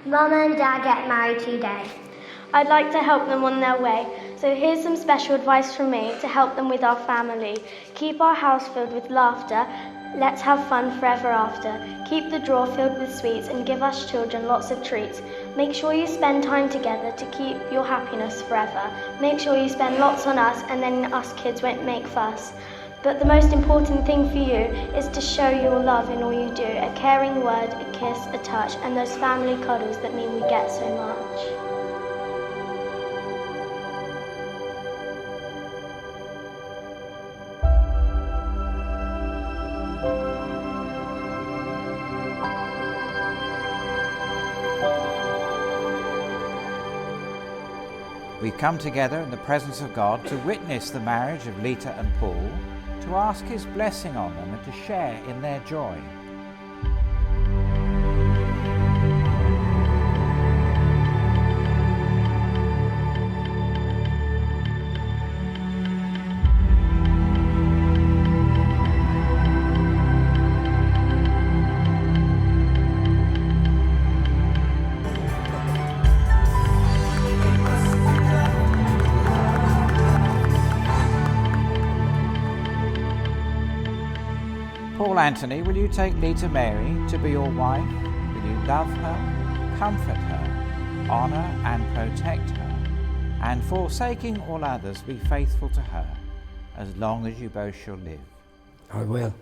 Mum and Dad get married today. I'd like to help them on their way, so here's some special advice from me to help them with our family. Keep our house filled with laughter. Let's have fun forever after. Keep the drawer filled with sweets and give us children lots of treats. Make sure you spend time together to keep your happiness forever. Make sure you spend lots on us and then us kids won't make fuss. But the most important thing for you is to show your love in all you do. A caring word, a kiss, a touch, and those family cuddles that mean we get so much. We've come together in the presence of God to witness the marriage of Leta and Paul, to ask His blessing on them and to share in their joy. Paul Anthony, will you take Leta Mary to be your wife? Will you love her, comfort her, honour and protect her, and forsaking all others be faithful to her, as long as you both shall live? I will.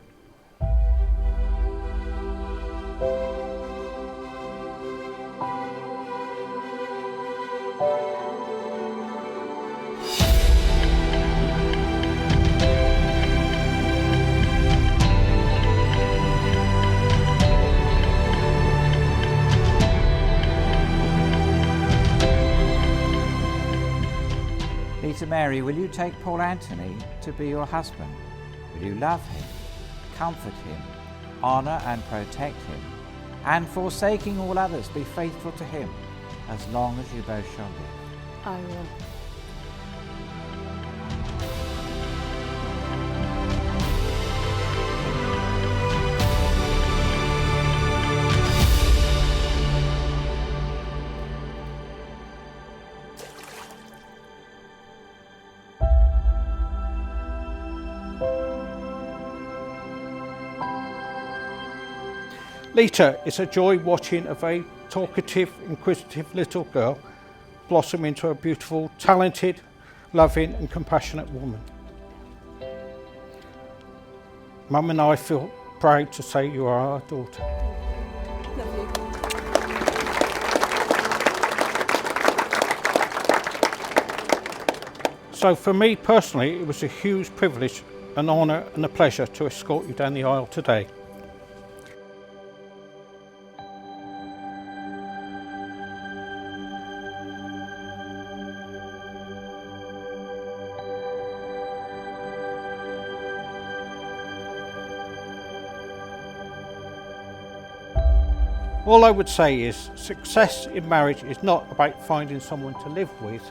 Leta Mary, will you take Paul Anthony to be your husband? Will you love him, comfort him, honour and protect him, and forsaking all others be faithful to him, as long as you both shall live? I will. Leta, it's a joy watching a very talkative, inquisitive little girl blossom into a beautiful, talented, loving and compassionate woman. Mum and I feel proud to say you are our daughter. Love you. So for me personally, it was a huge privilege, an honour and a pleasure to escort you down the aisle today. All I would say is success in marriage is not about finding someone to live with,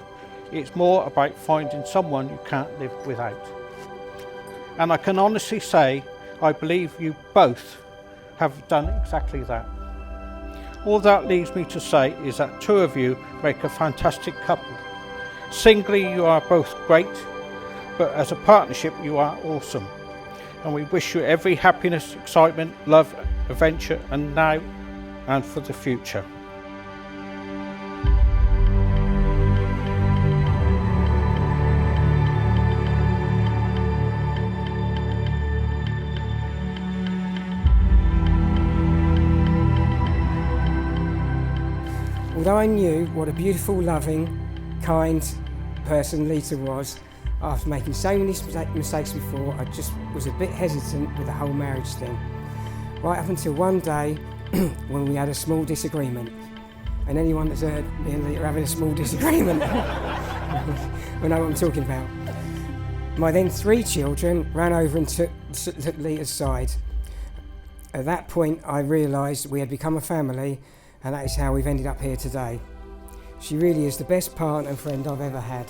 it's more about finding someone you can't live without. And I can honestly say, I believe you both have done exactly that. All that leaves me to say is that two of you make a fantastic couple. Singly, you are both great, but as a partnership, you are awesome. And we wish you every happiness, excitement, love, adventure, and now and for the future. Although I knew what a beautiful, loving, kind person Leta was, after making so many mistakes before, I just was a bit hesitant with the whole marriage thing. Right up until one day when we had a small disagreement. And anyone that's heard me and Leta having a small disagreement will know what I'm talking about. My then 3 children ran over and took Leta's side. At that point, I realised we had become a family, and that is how we've ended up here today. She really is the best partner and friend I've ever had.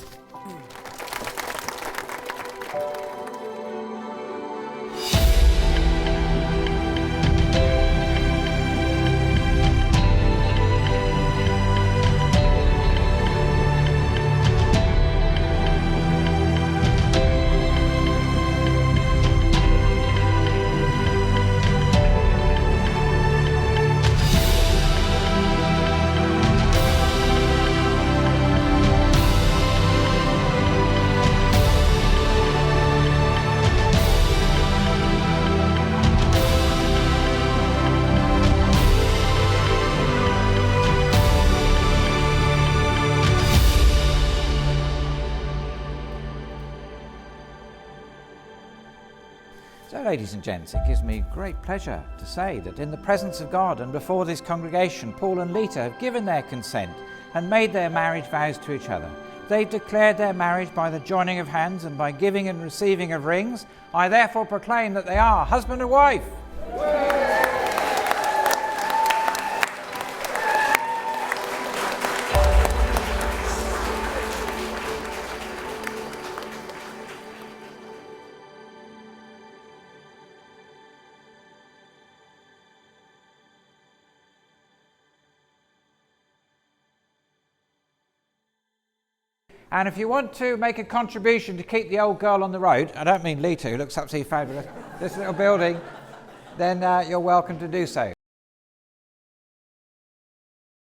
ladies and gents, it gives me great pleasure to say that in the presence of God and before this congregation, Paul and Leta have given their consent and made their marriage vows to each other. They've declared their marriage by the joining of hands and by giving and receiving of rings. I therefore proclaim that they are husband and wife. And if you want to make a contribution to keep the old girl on the road, I don't mean Leta, who looks absolutely fabulous, this little building, then you're welcome to do so.